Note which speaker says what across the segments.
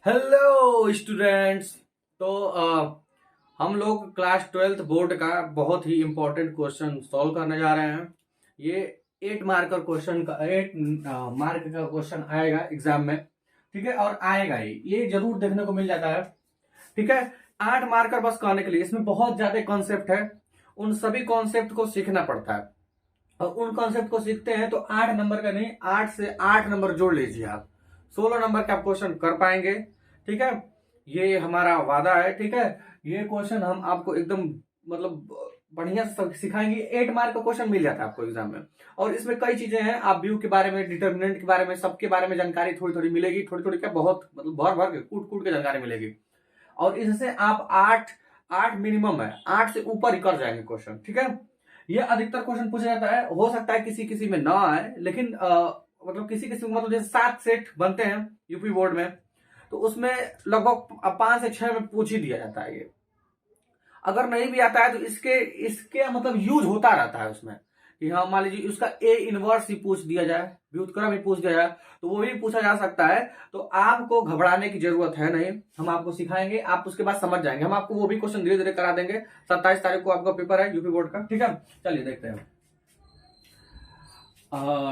Speaker 1: Hello students. तो हम लोग क्लास 12th बोर्ड का बहुत ही इम्पोर्टेंट क्वेश्चन सॉल्व करने जा रहे हैं। ये 8 मार्क का क्वेश्चन आएगा एग्जाम में। ठीक है, और आएगा ही, ये जरूर देखने को मिल जाता है। ठीक है, 8 मार्कर बस कहने के लिए इसमें बहुत ज्यादा कॉन्सेप्ट है। उन सभी कॉन्सेप्ट को सीखना पड़ता है, और उन कॉन्सेप्ट को सीखते हैं तो 8 नंबर का नहीं, 8 से 8 नंबर जोड़ लीजिए आप, 16 नंबर का आप क्वेश्चन कर पाएंगे। ठीक है, ये हमारा वादा है। ठीक है, ये क्वेश्चन हम आपको एकदम मतलब बढ़िया से सिखाएंगे। 8 मार्क का क्वेश्चन मिल जाता है आपको एग्जाम में, और इसमें कई चीजें हैं। आप व्यू के बारे में, डिटर्मिनेंट के बारे में, सबके बारे में जानकारी थोड़ी थोड़ी मिलेगी। थोड़ी थोड़ी क्या, बहुत मतलब भर भर के कूट कूट के जानकारी मिलेगी। और इससे आप आठ आठ मिनिमम है, 8 से ऊपर ही कर जाएंगे क्वेश्चन। ठीक है, ये अधिकतर क्वेश्चन पूछा जाता है। हो सकता है किसी किसी में ना आए, लेकिन मतलब किसी किसी में, मतलब जैसे 7 सेट बनते हैं यूपी बोर्ड में, तो उसमें लगभग 5 से 6 में पूछ ही दिया जाता है ये। अगर नहीं भी आता है तो इसके इसके मतलब यूज होता रहता है उसमें, कि हाँ मान लीजिए उसका ए इनवर्स ही पूछ दिया जाए, व्युत्क्रम ही पूछ दिया जाए, तो वो भी पूछा जा सकता है। तो आपको घबराने की जरूरत है नहीं, हम आपको सिखाएंगे, आप उसके बाद समझ जाएंगे। हम आपको वो भी क्वेश्चन धीरे धीरे करा देंगे। 27 तारीख को आपका पेपर है यूपी बोर्ड का। ठीक है, चलिए देखते हैं।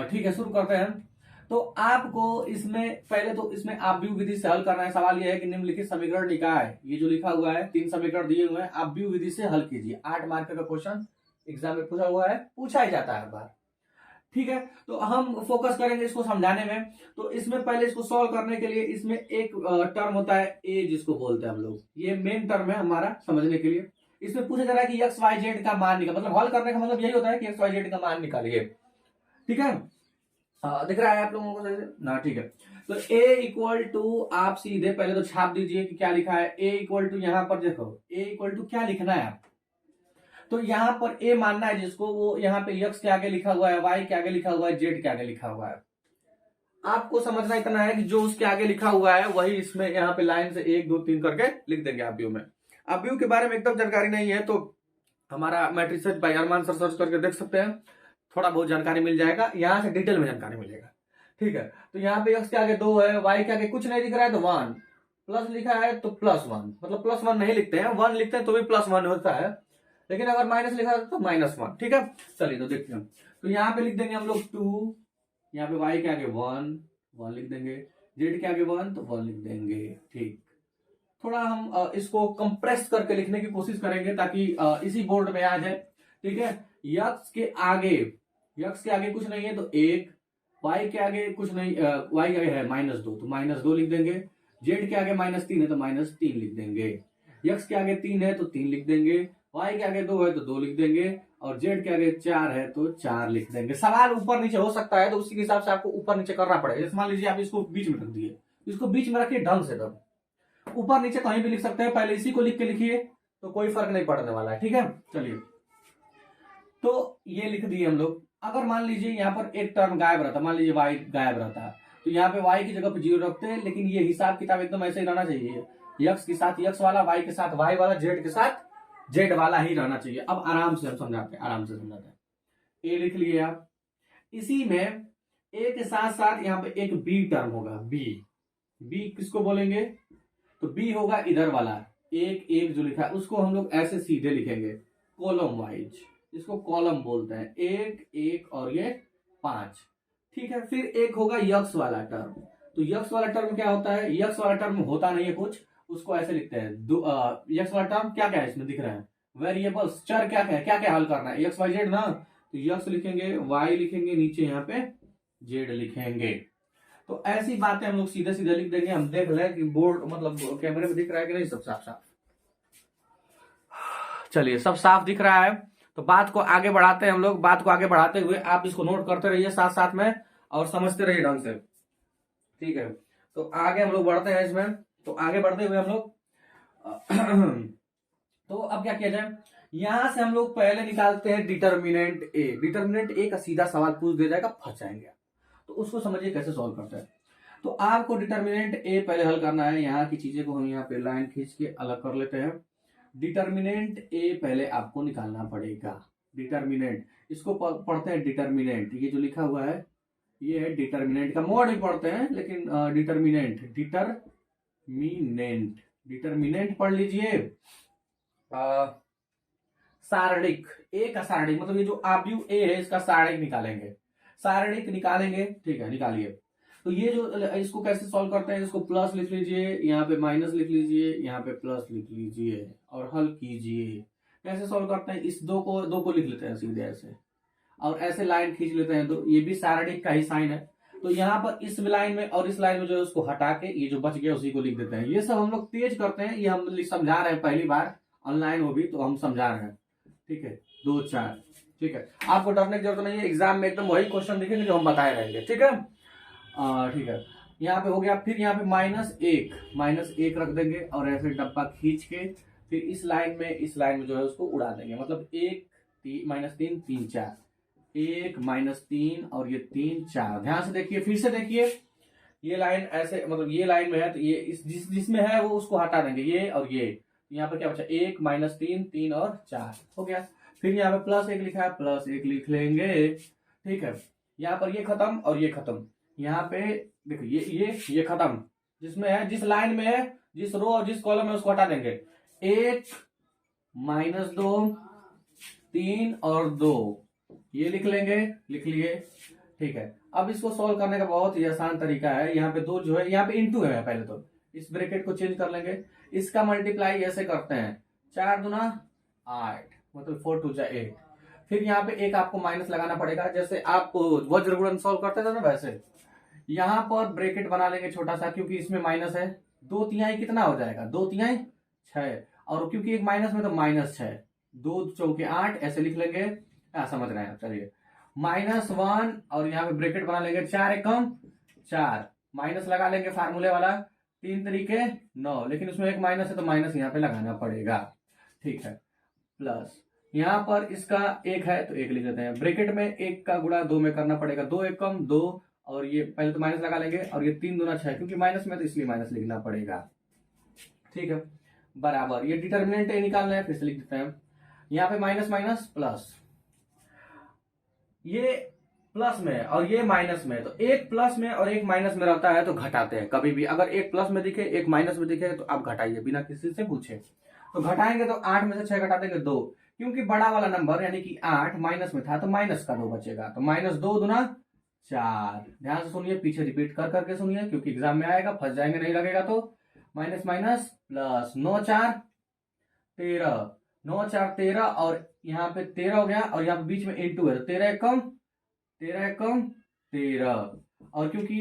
Speaker 1: ठीक है, शुरू करते हैं। तो आपको इसमें पहले तो इसमें आप विधि से हल करना है। सवाल यह है कि निम्नलिखित समीकरण निकाय, ये जो लिखा हुआ है 3 समीकरण दिए हुए हैं, आप विधि से हल कीजिए। 8 मार्क का क्वेश्चन एग्जाम में पूछा हुआ है, पूछा ही जाता है हर बार। ठीक है, तो हम फोकस करेंगे इसको समझाने में। तो इसमें पहले इसको सॉल्व करने के लिए इसमें एक टर्म होता है ए, जिसको बोलते हैं हम लोग, ये मेन टर्म है हमारा समझने के लिए। इसमें पूछा जा रहा है कि एक्स वाई जेड का मान निकाल, मतलब हल करने का मतलब यही होता है कि एक्स वाई जेड का मान निकालिए। ठीक है, दिख रहा है आप लोगों को सही से ना? ठीक है, तो a इक्वल टू, आप सीधे पहले तो छाप दीजिए कि क्या लिखा है। a इक्वल टू, यहां पर देखो a इक्वल टू क्या लिखना है आप, तो यहां पर a मानना है जिसको, वो यहाँ पे x के आगे लिखा हुआ है, y के आगे लिखा हुआ है, z के आगे लिखा हुआ है। आपको समझना इतना है कि जो उसके आगे लिखा हुआ है वही इसमें यहाँ पे लाइन से 1 2 3 करके लिख देंगे आप व्यू में। आप व्यू के बारे में एकदम जानकारी नहीं है तो हमारा मैट्रिसेस बाय अरमान सर सर्च करके देख सकते हैं, थोड़ा बहुत जानकारी मिल जाएगा, यहाँ से डिटेल में जानकारी मिलेगा। ठीक है, तो यहाँ पे x के आगे 2 है, y के आगे कुछ नहीं दिख रहा है तो 1, प्लस लिखा है तो +1, मतलब +1 नहीं लिखते हैं, 1 लिखते हैं तो भी +1 होता है, लेकिन अगर माइनस लिखा है तो -1। ठीक है, चलिए तो देखते हैं। तो यहाँ पे लिख देंगे हम लोग 2, यहाँ पे y के आगे 1 लिख देंगे, z के आगे 1 तो 1 लिख देंगे। ठीक, थोड़ा हम इसको कंप्रेस करके लिखने की कोशिश करेंगे ताकि इसी बोर्ड में आ जाए। ठीक है, यक्स के आगे कुछ नहीं है तो 1, y के आगे कुछ नहीं, y के आगे है -2 तो -2 लिख देंगे, z के आगे -3 है तो -3 लिख देंगे, x के आगे 3 है तो 3 लिख देंगे, y के आगे 2 है तो 2 लिख देंगे, और z के आगे 4 है तो 4 लिख देंगे। सवाल ऊपर नीचे हो सकता है तो उसी के हिसाब से आपको ऊपर नीचे करना पड़ेगा। जैसे मान लीजिए आप इसको बीच में रख दिए, इसको बीच में रखिए ढंग से, तब ऊपर नीचे कहीं भी लिख सकते हैं, पहले इसी को लिख के लिखिए तो कोई फर्क नहीं पड़ने वाला है। ठीक है, चलिए तो ये लिख दिए हम लोग। अगर मान लीजिए यहाँ पर एक टर्म गायब रहता, मान लीजिए y गायब रहता, तो यहाँ पे y की जगह पे 0 रखते हैं, लेकिन ये हिसाब किताब एकदम ऐसे ही रहना चाहिए, x के साथ x वाला, y के साथ y वाला, z के साथ z वाला ही रहना चाहिए। अब आराम से हम समझाते हैं, आराम से समझाते हैं। a लिख लिए आप, इसी में a के साथ साथ यहाँ पे एक b टर्म होगा, b किसको बोलेंगे, तो b होगा इधर वाला, एक एक जो लिखा है उसको हम लोग ऐसे सीधे लिखेंगे कॉलम वाइज, इसको कॉलम बोलते हैं, 1 1 और ये 5। ठीक है, फिर एक होगा यक्स वाला टर्म, तो यक्स वाला टर्म क्या होता है, यक्स वाला टर्म होता नहीं है कुछ, उसको ऐसे लिखते हैं यक्स वाला टर्म क्या क्या है इसमें दिख रहा है, वेरिएबल्स, चर क्या क्या है, क्या क्या हल करना है, एक्स वाई जेड ना, तो यक्स लिखेंगे, वाई लिखेंगे, नीचे यहाँ पे जेड लिखेंगे। तो ऐसी बातें हम लोग सीधे सीधे लिख देंगे। हम देख लें कि बोर्ड मतलब कैमरे में दिख रहा है कि नहीं, सब साफ साफ। चलिए सब साफ दिख रहा है, तो बात को आगे बढ़ाते हैं हम लोग। बात को आगे बढ़ाते हुए आप इसको नोट करते रहिए साथ साथ में, और समझते रहिए ढंग से। ठीक है, तो आगे हम लोग बढ़ते हैं इसमें। तो आगे बढ़ते हुए हम लोग तो अब क्या किया जाए, यहां से हम लोग पहले निकालते हैं डिटर्मिनेंट ए। डिटर्मिनेंट ए का सीधा सवाल पूछ दिया जाएगा, फंस जाएंगे। तो उसको समझिए कैसे सॉल्व करते हैं। तो आपको डिटर्मिनेंट ए पहले हल करना है। यहाँ की चीजें को हम यहाँ पे लाइन खींच के अलग कर लेते हैं। डिटर्मिनेंट ए पहले आपको निकालना पड़ेगा। डिटर्मिनेंट, इसको पढ़ते हैं डिटर्मिनेंट, ये जो लिखा हुआ है ये है डिटर्मिनेंट का मोड ही पढ़ते हैं, लेकिन डिटर्मिनेंट, डिटरमिनेंट, डिटरमिनेंट पढ़ लीजिए। सारणिक, ए का सारणिक मतलब ये जो आव्यूह ए है इसका सारणिक निकालेंगे, सारणिक निकालेंगे। ठीक है, निकालिए। तो ये जो इसको कैसे सॉल्व करते हैं, इसको प्लस लिख लीजिए, यहाँ पे माइनस लिख लीजिए, यहाँ पे प्लस लिख लीजिए और हल कीजिए। कैसे सॉल्व करते हैं, इस दो को लिख लेते हैं सीधे ऐसे और ऐसे लाइन खींच लेते हैं, तो ये भी सारणिक का ही साइन है। तो यहाँ पर इस लाइन में और इस लाइन में जो है उसको हटा के ये जो बच गया उसी को लिख देते हैं। ये सब हम लोग तेज करते हैं, ये हम समझा रहे हैं पहली बार ऑनलाइन हो भी तो हम समझा रहे हैं। ठीक है, 2 4। ठीक है, आपको डरने की जरूरत नहीं है, एग्जाम में एकदम वही क्वेश्चन दिखेंगे जो हम बताए रहेंगे। ठीक है, ठीक है, यहाँ पे हो गया। फिर यहाँ पे -1 रख देंगे और ऐसे डब्बा खींच के फिर इस लाइन में जो है उसको उड़ा देंगे, मतलब 1 -3 3 4, 1 -3 और ये 3 4। ध्यान से देखिए, फिर से देखिए, ये लाइन ऐसे मतलब ये लाइन में है तो ये इस जिसमें है वो उसको हटा देंगे, ये और ये। यहाँ पर क्या बचा, 1 -3 3 और 4 हो गया। फिर यहाँ पे +1 लिखा है, +1 लिख लेंगे। ठीक है, यहाँ पर ये खत्म और ये खत्म। यहाँ पे देखो ये खत्म, जिसमें है जिस लाइन में है जिस रो और जिस कॉलम में उसको हटा देंगे। 1 -2 3 और 2 ये लिख लेंगे, लिख लिए। ठीक है, अब इसको सॉल्व करने का बहुत ही आसान तरीका है। यहाँ पे 2 जो है यहाँ पे इंटू है, पहले तो इस ब्रैकेट को चेंज कर लेंगे, इसका मल्टीप्लाई ऐसे करते हैं, 4 दूना 8 मतलब 4 2 8। फिर यहाँ पे एक आपको माइनस लगाना पड़ेगा, जैसे आप वज्र गुणन सॉल्व करते थे ना वैसे। यहाँ पर ब्रैकेट बना लेंगे छोटा सा, क्योंकि इसमें माइनस है। 2 तिहाई कितना हो जाएगा, 2 तिहाई 6, और क्योंकि एक माइनस में तो -6, 2 चौके 8 ऐसे लिख लेंगे। समझ रहे हैं, चलिए -1 और यहाँ पे ब्रैकेट बना लेंगे, 4 एकम 4, माइनस लगा लेंगे फार्मूले वाला, 3 तरीके 9, लेकिन उसमें एक माइनस है तो माइनस यहाँ पे लगाना पड़ेगा। ठीक है, प्लस यहाँ पर इसका 1 है तो 1 लिख देते हैं, ब्रैकेट में 1 का गुणा 2 में करना पड़ेगा, 2 एकम 2 और ये पहले तो माइनस लगा लेंगे, और ये 3 दूना 6, क्योंकि माइनस में तो इसलिए माइनस लिखना पड़ेगा। ठीक है, बराबर ये डिटरमिनेंट ए निकालना है, फिर से लिख देते हैं। यहाँ पे माइनस माइनस प्लस, ये प्लस में और ये माइनस में, तो एक प्लस में और एक माइनस में रहता है तो घटाते हैं कभी भी। अगर एक प्लस में दिखे एक माइनस में दिखे तो आप घटाइए बिना किसी से पूछे। तो घटाएंगे तो 8 में से 6 घटा देंगे 2, क्योंकि बड़ा वाला नंबर यानी कि 8 माइनस में था तो माइनस का 2 बचेगा, तो -2 दूना 4। ध्यान से सुनिए, पीछे रिपीट कर करके सुनिए, क्योंकि एग्जाम में आएगा, फंस जाएंगे नहीं लगेगा तो। माइनस माइनस प्लस, 9 4 13, 9 4 13 और यहाँ पे 13 हो गया, और यहाँ पे बीच में इंटू है तो 13 एकम 13, और क्योंकि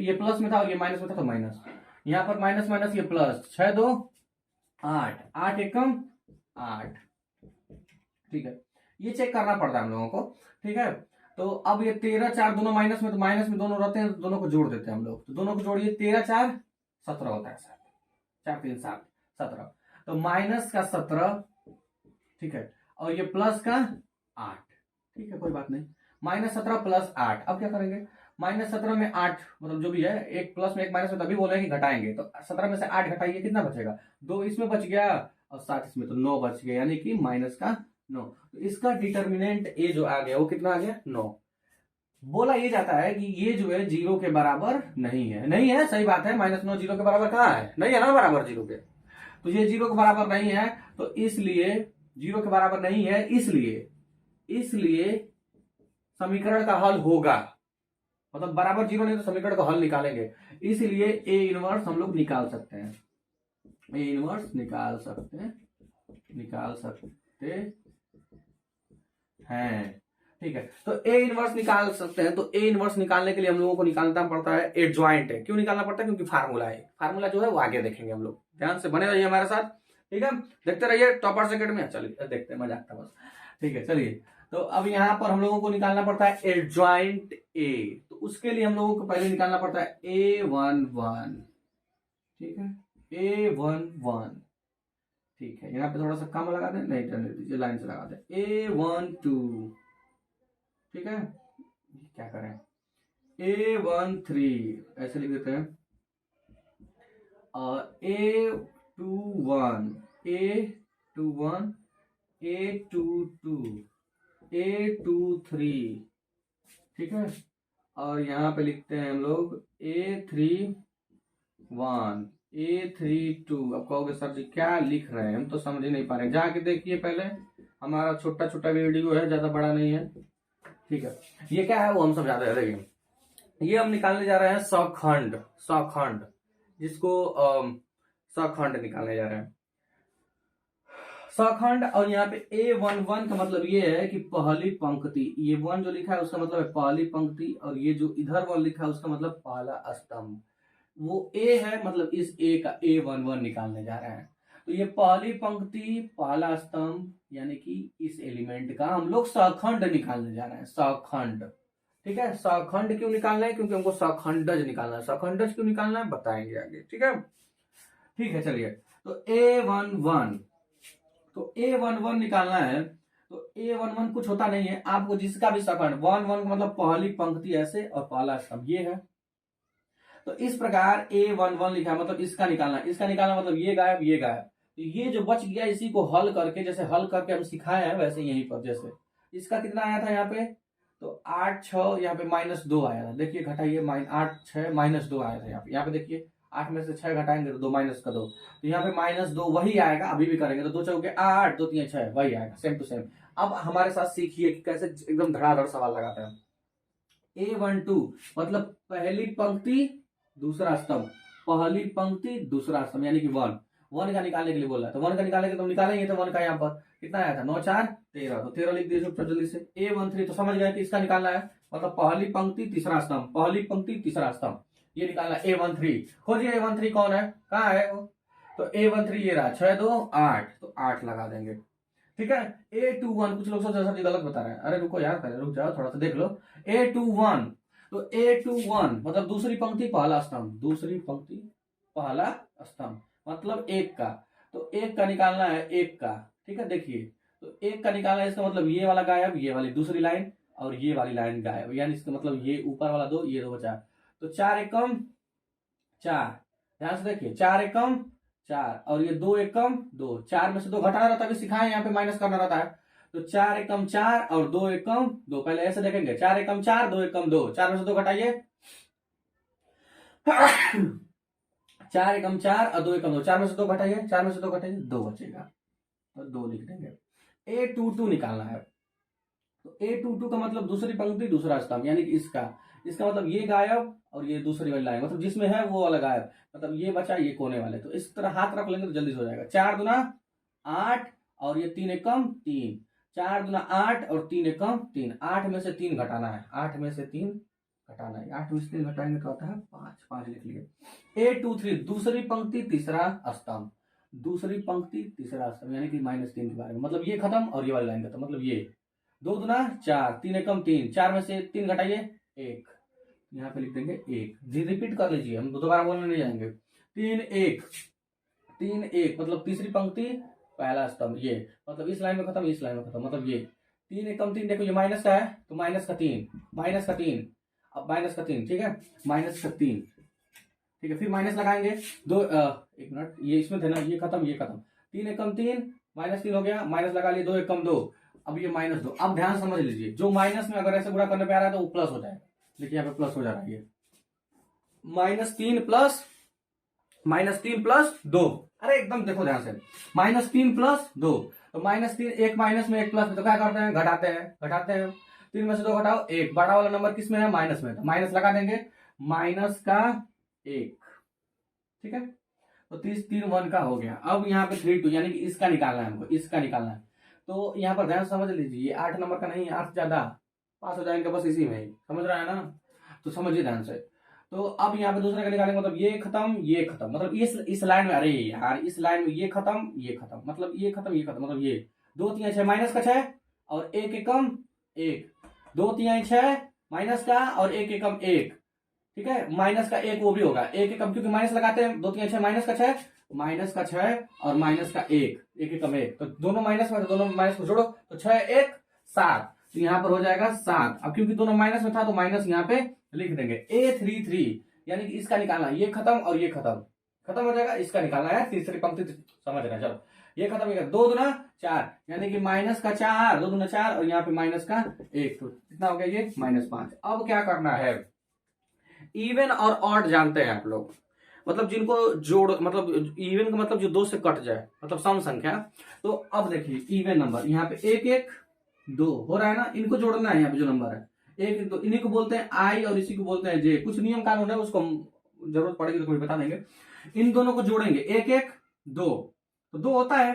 Speaker 1: ये प्लस में था और ये माइनस में था तो माइनस, यहाँ पर माइनस माइनस ये प्लस, 6 2 8, 8 एकम 8। ठीक है, ये चेक करना पड़ता है हम लोगों को। ठीक है, तो अब ये 13 4 दोनों माइनस में, तो माइनस में दोनों रहते हैं तो दोनों को जोड़ देते हैं हम लोग, तो दोनों को जोड़िए, 13 4 17 होता है, 4 3 7 17, तो माइनस का 17। ठीक है, और ये प्लस का 8। ठीक है, कोई बात नहीं, -17 + 8। अब क्या करेंगे, -17 में 8 मतलब जो भी है, एक प्लस में एक माइनस में, तभी बोले कि घटाएंगे, तो 17 में से 8 घटाइए, कितना बचेगा, 2 इसमें बच गया और 7 इसमें, तो 9 बच गया, यानी कि माइनस का 9। तो इसका डिटर्मिनेंट ए जो आ गया वो कितना आ गया, 9। बोला ये जाता है कि ये जो है 0 के बराबर नहीं है, नहीं है, सही बात है, -9 0 के बराबर कहाँ है, नहीं है ना बराबर 0 के, तो ये 0 के बराबर नहीं है, तो इसलिए 0 के बराबर नहीं है, इसलिए समीकरण का हल होगा, मतलब बराबर 0 नहीं तो समीकरण का हल निकालेंगे, इसलिए ए इनवर्स हम लोग निकाल सकते हैं, ए इनवर्स निकाल सकते हैं। ठीक है, तो ए इनवर्स निकाल सकते हैं, तो ए इनवर्स निकालने के लिए हम लोगों को निकालना पड़ता है एडजॉइंट है। क्यों निकालना पड़ता है, क्योंकि फार्मूला है, फार्मूला जो है वो आगे देखेंगे हम लोग, ध्यान से बने रहिए हमारे साथ। ठीक है, देखते रहिए टॉपर्स अकेडमी। चलिए देखते हैं, मजा आता है बस। ठीक है, चलिए, तो अब यहाँ पर हम लोगों को निकालना पड़ता है एडजॉइंट ए, तो उसके लिए हम लोगों को पहले निकालना पड़ता है A11। ठीक है, A11। ठीक है, यहाँ पे थोड़ा सा कम लगा दें, नहीं रहने दीजिए, लाइन से लगा दें, A12। ठीक है, क्या करें, A13 ऐसे लिख देते हैं, और A21 A22 A23। ठीक है, और यहाँ पे लिखते हैं हम लोग A31 A32। अब कहोगे सर जी क्या लिख रहे हैं, हम तो समझ ही नहीं पा रहे हैं। जाके देखिए पहले, हमारा छोटा छोटा वीडियो है, ज्यादा बड़ा नहीं है, ठीक है। ये क्या है वो हम समझाते हैं। देखिए ये हम निकालने जा रहे हैं सखंड, सखंड जिसको सखंड निकालने जा रहे हैं, सखंड। और यहाँ पे A11 का मतलब ये है कि पहली पंक्ति, ये वन जो लिखा है उसका मतलब है पहली पंक्ति, और ये जो इधर वन लिखा है उसका मतलब पहला स्तंभ। वो ए है, मतलब इस ए का A11 निकालने जा रहे हैं। तो ये पहली पंक्ति पहला स्तंभ यानी कि इस एलिमेंट का हम लोग सखंड निकालने जा रहे हैं, सखंड। ठीक है, सखंड क्यों निकालना है, क्योंकि हमको सखंडज निकालना है। सखंडज क्यों निकालना है बताएंगे आगे, ठीक है। ठीक है चलिए, तो A11, तो A11 निकालना है। तो A11 कुछ होता नहीं है, आपको जिसका भी सखंड 11 का मतलब पहली पंक्ति ऐसे और पहला स्तंभ ये है। तो इस प्रकार A11 लिखा है, मतलब इसका निकालना, इसका निकालना मतलब ये गायब ये गायब। तो ये जो बच गया इसी को हल करके, जैसे हल करके हम सिखाए हैं वैसे यहीं पर, जैसे इसका कितना आया था यहाँ पे, तो 8 6 यहाँ पे -2 आया था। देखिए घटाइए, 8 6 -2 आया था यहाँ पे देखिए 8 में से 6 घटाएंगे तो 2 -2, तो यहाँ पे -2 वही आएगा, अभी भी करेंगे तो 2 चौके 8 2 3 6 वही आएगा, सेम टू सेम। अब हमारे साथ सीखिए कि कैसे एकदम धड़ाधड़ सवाल लगाते हैं। A12 मतलब पहली पंक्ति दूसरा स्तंभ, पहली पंक्ति दूसरा स्तंभ यानी कि वन का निकालने के लिए बोल रहा है। तो वन का निकालने के तो निकालेंगे, तो वन का यहाँ पर कितना आया था 9 4 13, तो 13 लिख दीजिए जल्दी से। A13 तो समझ गए कि इसका निकालना है, मतलब पहली पंक्ति तीसरा स्तंभ, पहली पंक्ति तीसरा स्तंभ, ये निकालना A13। खोजिए A13 कौन है, कहाँ है वो, तो A13 ये रहा 6 2 8, तो 8 लगा देंगे, ठीक है। A21 कुछ लोग सोच रहे गलत बता रहे हैं, अरे रुको यार पहले रुक जाओ थोड़ा सा देख लो। A21, तो A21 मतलब दूसरी पंक्ति पहला स्तंभ, दूसरी पंक्ति पहला स्तंभ मतलब एक का, तो एक का निकालना है एक का, ठीक है। देखिए तो एक का निकालना है, इसका मतलब ये वाला गायब, ये वाली दूसरी लाइन और ये वाली लाइन गायब, यानी इसका मतलब ये ऊपर वाला 2 ये 2 बचा, तो 4 एकम 4, ध्यान से देखिए 4 एकम 4 और ये 2 एकम 2, 4 में से 2 घटाना रहता है, अभी सिखाए यहाँ पे माइनस करना रहता है। तो 4 एकम 4 और 2 एकम 2, पहले ऐसे देखेंगे 4 एकम 4 2 एकम 2, 4 में से 2 घटाइए 4 एकम 4 और 2 एकम 2, 4 में से 2 घटाइए, 4 में से 2 घटाइए 2 बचेगा, तो 2 लिख देंगे। A22 निकालना है, तो A22 का मतलब दूसरी पंक्ति दूसरा स्तंभ यानी कि इसका मतलब ये गायब और ये दूसरी वाली लाइन, मतलब जिसमें है वो वाला गायब, मतलब ये बचा ये कोने वाले, तो इस तरह हाथ रख लेंगे तो जल्दी से हो जाएगा। 4 दूना 8 और ये 3 एकम 3, 4 दूना 8 और 3 एकम 3, 8 में से 3 घटाना है, 8 में से 3 घटाना है, 8 में से 3 घटाएंगे तो आता है 5, 5 लिख लिए। A23 दूसरी पंक्ति तीसरा स्तंभ, दूसरी पंक्ति तीसरा स्तंभ यानी कि -3 के बारे में, मतलब ये खत्म और ये वाली लाइन खत्म, मतलब ये 2 दूना 4 3 एकम 3, 4 में से 3 घटाइए 1, यहाँ पे लिख देंगे 1, जी रिपीट कर लीजिए, हम दोबारा बोलने नहीं जाएंगे। 3 1 3 1 मतलब तीसरी पंक्ति पहला स्तंभ, ये मतलब इस लाइन में खत्म इस लाइन में खत्म, मतलब ये 3 एकम 3, देखो ये माइनस का है तो -3 -3, अब -3, ठीक है -3, ठीक है। फिर माइनस लगाएंगे 2 एक मिनट, ये इसमें थे ना, ये खत्म ये खत्म, 3 एकम 3 -3 हो गया, माइनस लगा लिए 2 एकम 2, अब ये -2। अब ध्यान समझ लीजिए, जो माइनस में अगर ऐसे गुणा करने पे आ रहा है तो वो प्लस हो जाएगा, देखिए यहाँ पे प्लस हो जा रहा है, ये -3 प्लस 2, अरे एकदम देखो ध्यान से, -3 प्लस 2, तो -3 एक माइनस में एक प्लस में, तो क्या करते हैं घटाते हैं 3 में से 2 घटाओ 1, बड़ा वाला नंबर किस में है माइनस में, तो माइनस लगा देंगे माइनस का 1, ठीक है। तो 3 1 का हो गया। अब यहाँ पे 3 2 यानी कि इसका निकालना है हमको, इसका निकालना है, तो यहाँ पर ध्यान समझ लीजिए, 8 नंबर का नहीं, 8 ज्यादा पास हो जाएंगे बस इसी में ही, समझ रहा है ना, तो समझिए ध्यान से। तो अब यहाँ पे दूसरे का निकालेंगे, मतलब ये खत्म मतलब इस लाइन में, अरे यार इस लाइन में ये खत्म मतलब ये खत्म मतलब ये 2 3 6 माइनस का 6 और 1 एकम 1, 2 3 6 माइनस का और 1 एकम 1, ठीक है। माइनस का 1 वो भी होगा 1 एकम, क्योंकि माइनस लगाते हैं, 2 3 6 माइनस का 6 और माइनस का 1 1 एकम 1, तो दोनों माइनस में, तो दोनों माइनस को जोड़ो तो 6 1 7, तो यहाँ पर हो जाएगा 7। अब क्योंकि दोनों माइनस में था तो माइनस यहाँ पे लिख देंगे। A33 यानी कि इसका निकालना, ये खत्म और ये खत्म हो जाएगा, इसका निकालना है तीसरी पंक्ति, समझ रहे हैं, चलो ये खत्म, 2 दूना 4 यानी कि माइनस का 4, 2 दूना 4 और यहाँ पे माइनस का 1, तो कितना हो गया ये -5। अब क्या करना है, इवन और ऑड जानते हैं आप लोग, मतलब जिनको जोड़, मतलब इवन का मतलब जो 2 से कट जाए, मतलब सम संख्या। तो अब देखिए इवन नंबर यहाँ पे 1 1 2 हो रहा है ना, इनको जोड़ना है। यहाँ पे जो नंबर है 1 1 2, इन्हीं को बोलते हैं आई और इसी को बोलते हैं जे। कुछ नियम कानून है, उसको जरूरत पड़ेगी तो कोई बता देंगे। इन दोनों को जोड़ेंगे 1 1 2, तो 2 होता है,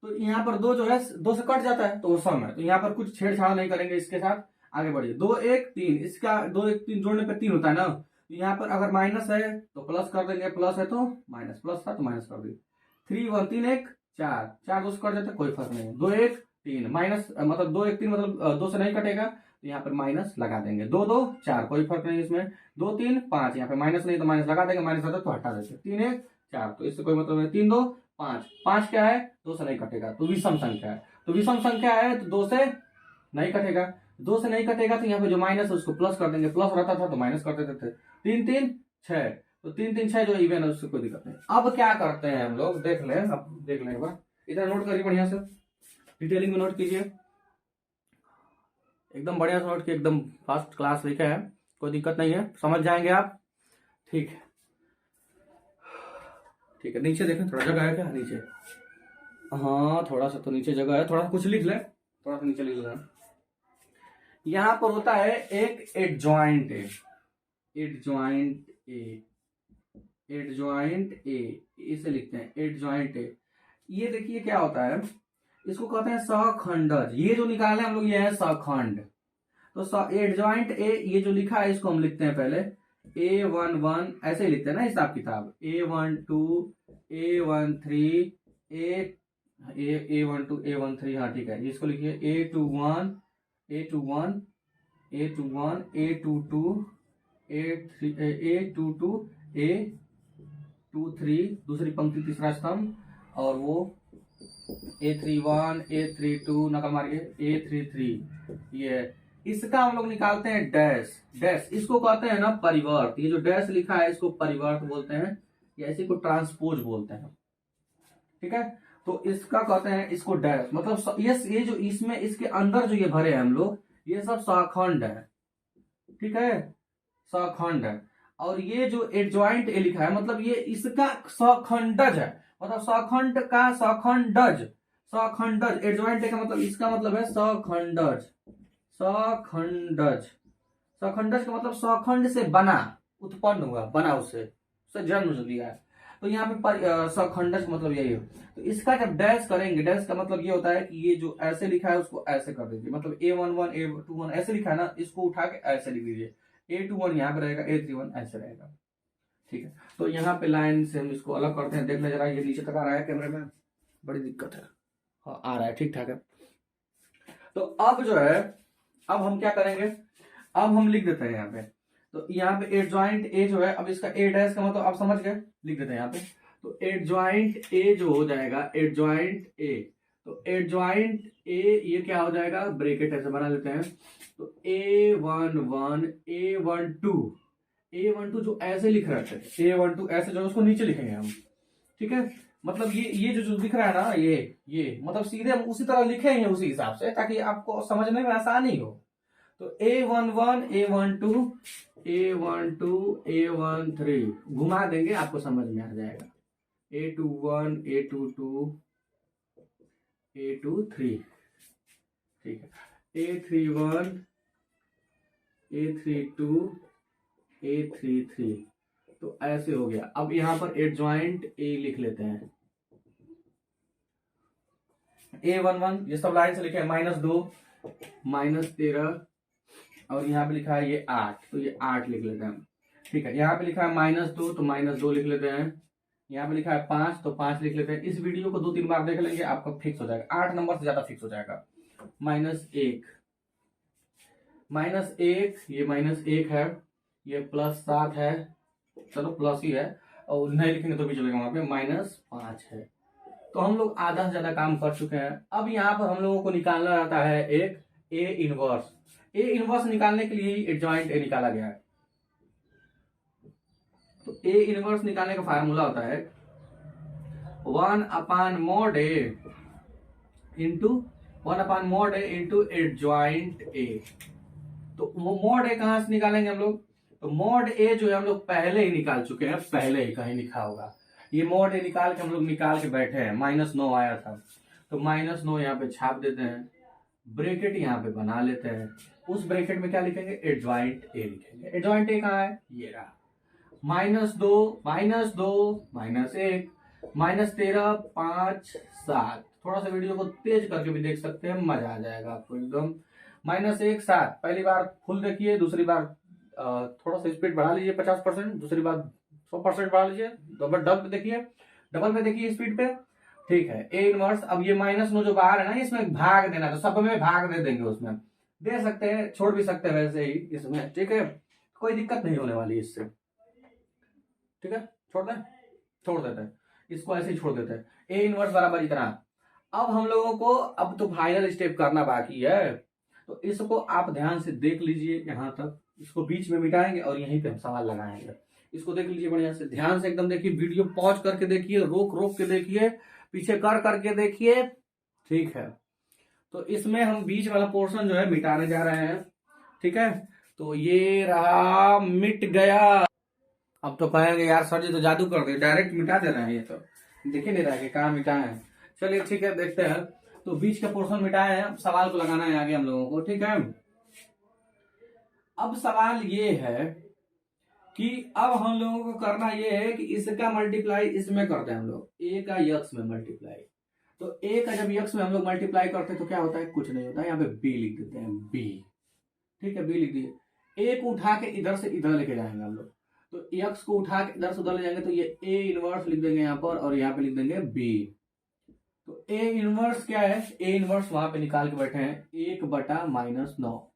Speaker 1: तो यहाँ पर 2 जो है 2 से कट जाता है तो वो सम है। तो यहाँ पर कुछ छेड़छाड़ नहीं करेंगे इसके साथ, आगे बढ़िए। 2 1 3, इसका 2 1 3 जोड़ने पे 3 होता है ना, तो यहाँ पर अगर माइनस है तो प्लस कर देंगे, प्लस है तो माइनस, प्लस था तो माइनस कर देंगे। 3 1 3 1 4, 4 2 से कट जाता है, कोई फर्क नहीं है। 2 1 3 माइनस, मतलब 2 1 3 मतलब 2 से नहीं कटेगा, तो यहाँ पर माइनस लगा देंगे। 2 2 4, कोई फर्क नहीं इसमें। 2 3 5, यहाँ पे माइनस नहीं तो माइनस लगा देंगे, माइनस आता तो हटा देंगे। 3 1 4, तो इससे कोई मतलब नहीं। 3 2 5, 5 क्या है 2 से नहीं कटेगा, तो विषम संख्या है। तो विषम संख्या है तो 2 से नहीं कटेगा, 2 से नहीं कटेगा तो यहाँ पे जो माइनस है उसको प्लस कर देंगे, प्लस रहता था तो माइनस कर देते थे। 3 3 6, तो 3 3 6 जो इवन है उससे कोई दिक्कत नहीं। अब क्या करते हैं हम लोग, देख लें, अब देख लें एक बार, इधर नोट करिए बढ़िया से, डिटेलिंग में नोट कीजिए, एकदम बढ़िया से नोट कीजिए, एकदम फास्ट क्लास लिखा है, कोई दिक्कत नहीं है, समझ जाएंगे आप। ठीक है, ठीक है। नीचे देखें थोड़ा जगह है क्या नीचे, हाँ थोड़ा सा तो नीचे जगह है, थोड़ा कुछ लिख ले, थोड़ा सा नीचे लिख लेना। यहां पर होता है एक adjoint A, adjoint A, adjoint A, इसे लिखते हैं एडजॉइंट ए। ये देखिए क्या होता है, इसको कहते हैं सखंडज। ये जो निकाले हम लोग ये है सखंड। तो एडजॉइंट ए, ये जो लिखा है इसको हम लिखते हैं पहले A11, ऐसे ही लिखते हैं ना हिसाब किताब, A12 A13 A12 A13, हाँ ठीक है। इसको लिखिए A21 A21 A21 A22 A22 A23, दूसरी पंक्ति तीसरा स्तंभ, और वो A31 A32, नकल मारिए A33, ये है। इसका हम लोग निकालते हैं डैश, डैश इसको कहते हैं ना परिवर्त। ये जो डैश लिखा है इसको परिवर्त बोलते हैं, या इसी को ट्रांसपोज बोलते हैं, ठीक है। तो इसका कहते हैं इसको डैश, मतलब ये जो इसमें इसके अंदर जो ये भरे हैं हम लोग, ये सब सखंड है, ठीक है, सखंड है। और ये जो एडजॉइंट ए लिखा है मतलब ये इसका सखंडज है, मतलब सखंड का सखंडज, सखंडज। एडजॉइंट ए का मतलब, इसका मतलब है सखंडज, सखंडज, सखंडज का मतलब सखंड से बना, उत्पन्न हुआ, बना, उससे जन्म लिया है। तो यहाँ पे सखंडज का मतलब यही है। तो इसका जब डैश करेंगे, डैश का मतलब ये होता है कि ये जो ऐसे लिखा है उसको ऐसे कर दीजिए, मतलब A11 A21 ऐसे लिखा है ना, इसको उठा के ऐसे लिख दीजिए। A21 यहाँ पे रहेगा, A31 ऐसे रहेगा, ठीक है। तो यहाँ पे लाइन से हम इसको अलग करते हैं, देख ले जरा, ये नीचे तक आ रहा है कैमरे में, बड़ी दिक्कत है, हाँ आ रहा है, ठीक ठाक है। तो अब जो है, अब हम क्या करेंगे, अब हम लिख देते हैं यहाँ पे। तो यहाँ पे एडजॉइंट ए जो है, अब इसका ए डैश का मतलब आप समझ गए, लिख देते हैं यहाँ पे। तो एडजॉइंट ए जो हो जाएगा, एडजॉइंट ए, तो एडजॉइंट ए ये क्या हो जाएगा, ब्रैकेट ऐसे बना लेते हैं। तो A11 A12 A12 जो ऐसे लिख रहे थे, A12 ऐसे जो, उसको नीचे लिखेंगे हम, ठीक है। मतलब ये जो दिख रहा है ना, ये मतलब सीधे हम उसी तरह लिखेंगे उसी हिसाब से, ताकि आपको समझने में आसानी हो। तो A11 A12 A12 A13 घुमा देंगे, आपको समझ में आ जाएगा। A21 A22 A23, ठीक है। A31 A32 A33, तो ऐसे हो गया। अब यहां पर एडजॉइंट ए लिख लेते हैं, A11 ये सब लाइन से लिखे, -2 -13, और यहाँ पे लिखा है ये 8, तो ये 8 लिख लेते हैं, ठीक है। यहाँ पे लिखा है -2 तो -2 लिख लेते हैं। यहाँ पे लिखा है 5 तो 5 लिख लेते हैं। इस वीडियो को 2-3 बार देख लेंगे, आपका फिक्स हो जाएगा, 8 नंबर से ज्यादा फिक्स हो जाएगा। -1 ये -1 है, ये +7 है, चलो प्लस ही है, और नहीं लिखेंगे तो भी चलेगा, वहां पे -5 है। तो हम लोग आधा से ज्यादा काम कर चुके हैं। अब यहाँ पर हम लोगों को निकालना रहता है एक ए इनवर्स। ए इनवर्स निकालने के लिए एडजॉइंट ए निकाला गया है। तो ए इनवर्स निकालने का फार्मूला होता है 1/mod A into adjoint A. तो मोड ए कहां से निकालेंगे हम लोग, तो मॉड ए जो है हम लोग पहले ही निकाल चुके हैं, पहले ही कहीं लिखा होगा। ये मॉड ए निकाल के हम लोग निकाल के बैठे हैं, -9 आया था, तो -9 यहाँ पे छाप देते हैं, ब्रैकेट यहाँ पे बना लेते हैं। उस ब्रैकेट में क्या लिखेंगे, एडजॉइंट ए लिखेंगे। एडजॉइंट ए कहाँ है, ये रहा, -2 -1 -13 5 7। थोड़ा सा वीडियो को तेज करके भी देख सकते हैं, मजा आ जाएगा आपको एकदम। -1 7, पहली बार फुल देखिए, दूसरी बार थोड़ा सा स्पीड बढ़ा लीजिए 50%, दूसरी बार 100% बढ़ा लीजिए, डबल में देखिए स्पीड पे, ठीक है। ए इनवर्स, अब ये -9 जो बाहर है ना, इसमें भाग देना, तो सब में भाग दे देंगे, उसमें दे सकते हैं, छोड़ भी सकते हैं वैसे ही इसमें, ठीक है, कोई दिक्कत नहीं होने वाली इससे, ठीक है। छोड़ देते हैं, इसको ऐसे ही छोड़ देते हैं। ए इनवर्स बराबर इतना। अब हम लोगों को अब तो फाइनल स्टेप करना बाकी है, तो इसको आप ध्यान से देख लीजिए यहां तक, इसको बीच में मिटाएंगे और यहीं पे हम सवाल लगाएंगे। इसको देख लीजिए बढ़िया से, ध्यान से एकदम देखिए, वीडियो पॉज करके देखिए, रोक रोक के देखिए, पीछे कर करके देखिए, ठीक है। तो इसमें हम बीच वाला पोर्शन जो है मिटाने जा रहे हैं, ठीक है। तो ये रहा, मिट गया। अब तो कहेंगे यार सर जी तो जादू कर दे, डायरेक्ट मिटा दे रहे हैं, ये तो दिख ही नहीं रहा है कि कहाँ मिटाए हैं। चलिए ठीक है, देखते हैं। तो बीच का पोर्शन मिटाए हैं, अब सवाल को लगाना है आगे हम लोगों को, ठीक है। अब सवाल ये है कि अब हम लोगों को करना ये है कि इसका मल्टीप्लाई इसमें करते हैं हम लोग, ए का यक्स में मल्टीप्लाई। तो ए का जब यक्स में हम लोग मल्टीप्लाई करते हैं तो क्या होता है, कुछ नहीं होता है, यहाँ पे बी लिख देते हैं, बी, ठीक है, बी लिख दिए। ए को उठा के इधर से इधर लेके जाएंगे हम लोग, तो यक्स को उठा के इधर से उधर ले जाएंगे, तो ये ए इनवर्स लिख देंगे यहाँ पर, और यहाँ पे लिख देंगे बी। तो ए इनवर्स क्या है, ए इनवर्स वहां पे निकाल के बैठे हैं, 1/-9,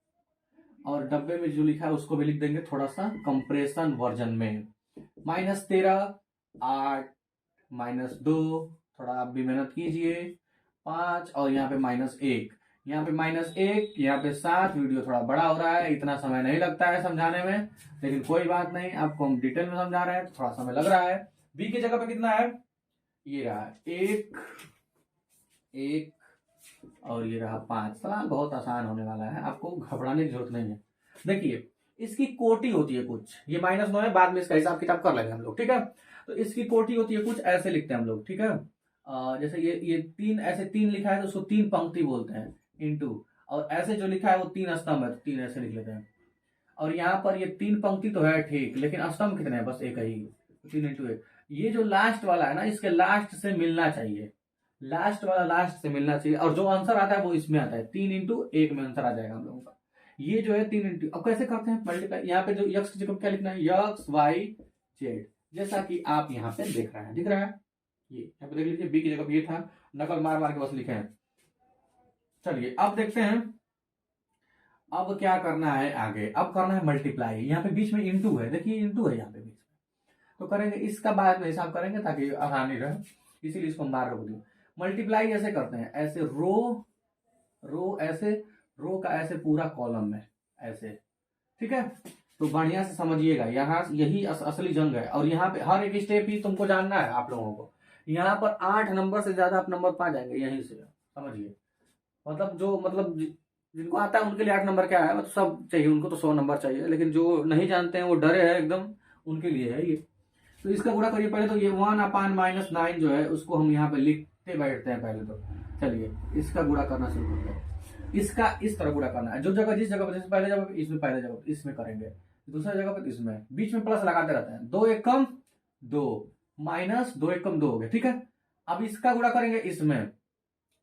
Speaker 1: और डब्बे में जो लिखा है उसको भी लिख देंगे थोड़ा सा कंप्रेशन वर्जन में, -13 8 -2, थोड़ा आप भी मेहनत कीजिए, 5, और यहाँ पे -1, यहाँ पे -1, यहाँ पे 7। वीडियो थोड़ा बड़ा हो रहा है, इतना समय नहीं लगता है समझाने में, लेकिन कोई बात नहीं, आपको हम डिटेल में समझा रहे हैं तो थोड़ा समय लग रहा है। बी की जगह पे कितना है, ये रहा 1 और ये रहा 5। सवाल बहुत आसान होने वाला है, आपको घबराने की जरूरत नहीं है। देखिए इसकी कोटि होती है कुछ, ये -9 है, बाद में इसका हिसाब किताब कर लेंगे हम लोग, ठीक है। तो इसकी कोटि होती है कुछ ऐसे, लिखते हैं हम लोग, ठीक है। जैसे ये 3 ऐसे 3 लिखा है तो उसको 3 पंक्ति बोलते हैं, इनटू, और ऐसे जो लिखा है वो 3 स्तंभ है, तो 3 ऐसे लिख लेते हैं। और यहाँ पर ये 3 पंक्ति तो है ठीक, लेकिन स्तंभ कितने हैं, बस एक ही, 3 × 1। ये जो लास्ट वाला है ना, इसके लास्ट से मिलना चाहिए, लास्ट वाला लास्ट से मिलना चाहिए, और जो आंसर आता है वो इसमें आता है, 3 × 1 में आंसर आ जाएगा हम लोगों का। ये जो है 3 अब कैसे करते हैं मल्टीप्लाई, यहाँ पे जो यक्स की जगह क्या लिखना है, यक्स वाई जेड, जैसा कि आप यहाँ पे देख रहे हैं, दिख रहा है, ये यहाँ पे देख लीजिए, बी की जगह ये था, नकल मार मार के बस लिखे हैं। चलिए अब देखते हैं अब क्या करना है आगे, अब करना है मल्टीप्लाई। यहाँ पे बीच में इंटू है, देखिए इंटू है यहाँ पे बीच में, तो करेंगे इसका बाद में हिसाब करेंगे ताकि आसानी रहे, इसीलिए इसको बाहर रख दिया। मल्टीप्लाई ऐसे करते हैं, ऐसे रो ऐसे, रो का ऐसे पूरा कॉलम में ऐसे, ठीक है। तो बढ़िया से समझिएगा, यहाँ यही असली जंग है, और यहाँ पे हर एक स्टेप ही तुमको जानना है आप लोगों को। यहाँ पर 8 नंबर से ज्यादा आप नंबर पा जाएंगे यहीं से, समझिए। मतलब जिनको आता है उनके लिए 8 नंबर क्या है, मतलब सब चाहिए उनको, तो 100 नंबर चाहिए, लेकिन जो नहीं जानते हैं वो डरे हैं एकदम, उनके लिए है ये। तो इसका गुणा करिए पहले, तो ये 1/-9 जो है उसको हम यहाँ पे लिखते बैठते हैं पहले तो। चलिए इसका गुणा करना शुरू करते हैं, इसका इस तरह गुणा करना है, जो जगह जिस जगह पर, जैसे पहले जगह इसमें, पहले जगह इसमें करेंगे, दूसरा जगह पर इसमें, बीच में प्लस लगाते रहते हैं, 2 एकम 2 -2 एकम 2 हो गए, ठीक है। अब इसका गुणा करेंगे इसमें,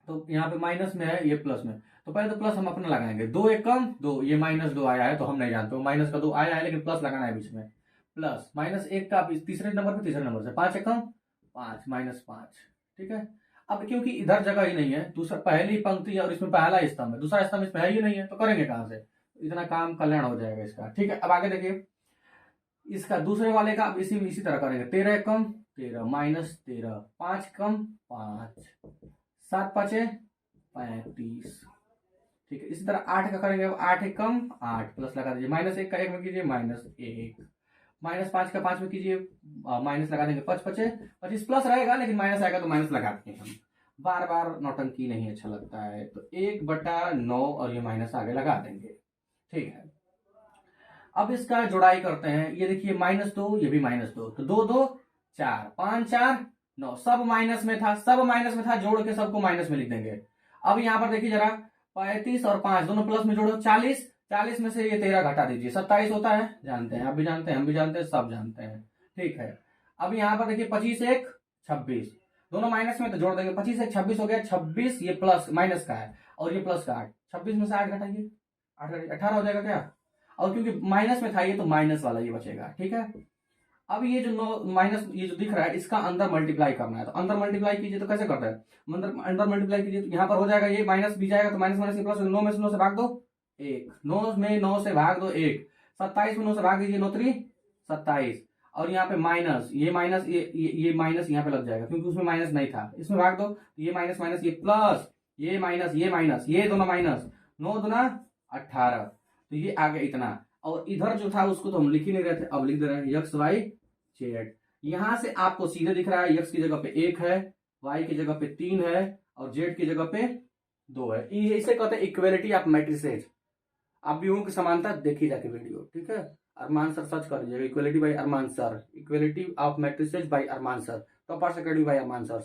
Speaker 1: तो यहाँ पे माइनस में है, ये प्लस में, तो पहले तो प्लस हम अपना लगाएंगे, 2 एकम 2, ये -2 आया है तो हम नहीं जानते, माइनस का 2 आया है, लेकिन प्लस लगाना है बीच में, प्लस -1 का तीसरे नंबर से 5 एकम 5 -5, ठीक है। अब क्योंकि इधर जगह ही नहीं है, दूसरा पहली पंक्ति और इसमें पहला स्तंभ है, दूसरा स्तंभ इसमें है ही नहीं है, तो करेंगे कहां से, इतना काम कल्याण हो जाएगा इसका, ठीक है। अब आगे देखिए, इसका दूसरे वाले का इसी तरह करेंगे, 13 एकम 13 -13, 5 कम 5, 7 5 35, ठीक है। इसी तरह 8 का करेंगे, 8 एकम 8, प्लस लगा दीजिए, -1 का 1 में कीजिए -1, -5 का 5 में कीजिए, माइनस लगा देंगे, 5 5 25, प्लस रहेगा लेकिन माइनस आएगा तो माइनस लगा देंगे हम, बार बार नौटंकी नहीं अच्छा लगता है, तो 1/9 और ये माइनस आगे लगा देंगे, ठीक है। अब इसका जुड़ाई करते हैं, ये देखिए -2, ये भी -2, तो 2 2 4, 5 4 9, सब माइनस में था, सब माइनस में था, जोड़ के सबको माइनस में लिख देंगे। अब यहाँ पर देखिए जरा, 35 और 5 दोनों प्लस में जोड़ो 40, 40 में से ये 13 घटा दीजिए, 27 होता है, जानते हैं, आप भी जानते हैं, हम भी जानते हैं, सब जानते हैं, ठीक है। अब यहाँ पर देखिए 25 1 26, दोनों माइनस में तो जोड़ देंगे, 25 1 26 हो गया, 26 ये प्लस माइनस का है और ये प्लस का 8, 26 में से 8 घटाइए, 8 18 हो जाएगा क्या, और क्योंकि माइनस में था ये तो माइनस वाला ये बचेगा, ठीक है। अब ये जो माइनस ये जो दिख रहा है इसका अंदर मल्टीप्लाई करना है, तो अंदर मल्टीप्लाई कीजिए, तो कैसे करते हैं, अंदर मल्टीप्लाई कीजिए, तो यहाँ पर हो जाएगा, ये माइनस भी जाएगा तो माइनस माइनस प्लस, 9 में से 9 से भाग दो 1, 9 में 9 से भाग दो 1, 27 में 9 से भाग दीजिए, 9 3 27, और यहाँ पे माइनस, ये माइनस ये माइनस यहाँ पे लग जाएगा क्योंकि उसमें माइनस नहीं था, इसमें भाग दो, ये माइनस माइनस ये प्लस, ये माइनस ये दोनों माइनस, 9 दूना 18, तो ये आ गया इतना, और इधर जो था उसको तो हम लिख ही नहीं रहे थे, अब लिख दे रहे हैं x y z। यहां से आपको सीधे दिख रहा है x की जगह पे 1 है, y की जगह पे 3 है और z की जगह पे 2 है। इसे कहते हैं इक्वेलिटी ऑफ मैट्रिसेज। आप भी की समानता देखी जाके वीडियो, ठीक है। अरमान सर सर्च कर लीजिएगा, equality by Arman sir, equality of matrices by Arman sir, topper secondary by Arman sir,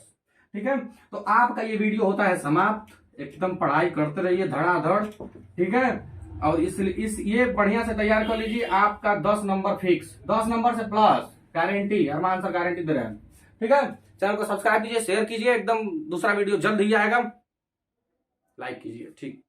Speaker 1: ठीक है। तो आपका ये वीडियो होता है समाप्त, एकदम पढ़ाई करते रहिए धड़ाधड़, ठीक है। और इसलिए ये बढ़िया से तैयार कर लीजिए, आपका 10 नंबर फिक्स, 10 नंबर से प्लस गारंटी, अरमान सर गारंटी दे रहे हैं, ठीक है। चैनल को सब्सक्राइब कीजिए, शेयर कीजिए, एकदम दूसरा वीडियो जल्द ही आएगा, लाइक कीजिए, ठीक।